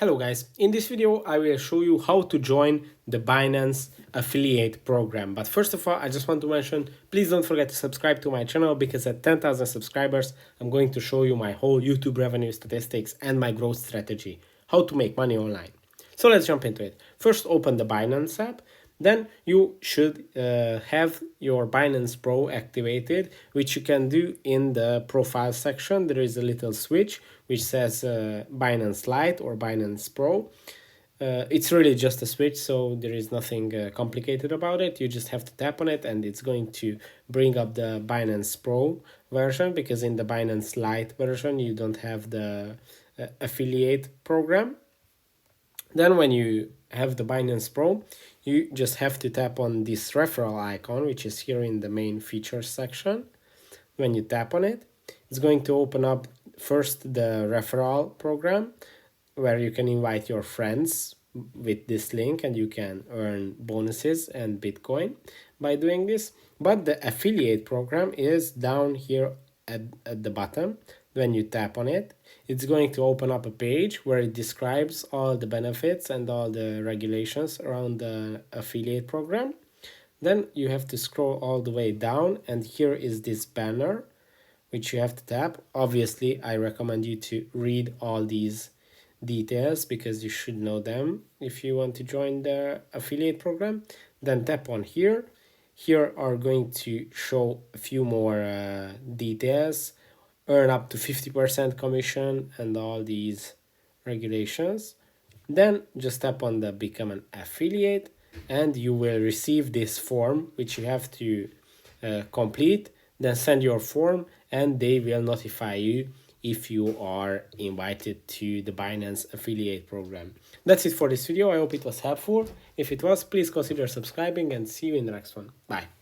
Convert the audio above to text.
Hello guys, in this video I will show you how to join the Binance affiliate program. But first of all, I just want to mention, please don't forget to subscribe to my channel because at 10,000 subscribers, I'm going to show you my whole YouTube revenue statistics and my growth strategy, how to make money online. So let's jump into it. First, open the Binance app. Then you should have your Binance Pro activated, which you can do in the profile section. There is a little switch which says Binance Lite or Binance Pro. It's really just a switch, so there is nothing complicated about it. You just have to tap on it and it's going to bring up the Binance Pro version, because in the Binance Lite version you don't have the affiliate program. Then when you have the Binance Pro, you just have to tap on this referral icon, which is here in the main features section. When you tap on it, it's going to open up first the referral program, where you can invite your friends with this link and you can earn bonuses and Bitcoin by doing this. But the affiliate program is down here at the bottom. When you tap on it, it's going to open up a page where it describes all the benefits and all the regulations around the affiliate program. Then you have to scroll all the way down, and here is this banner which you have to tap. Obviously, I recommend you to read all these details because you should know them if you want to join the affiliate program. Then tap on here. Here are going to show a few more details. Earn up to 50% commission and all these regulations. Then just tap on the become an affiliate and you will receive this form which you have to complete. Then send your form and they will notify you if you are invited to the Binance affiliate program. That's it for this video. I hope it was helpful. If it was, please consider subscribing and see you in the next one. Bye.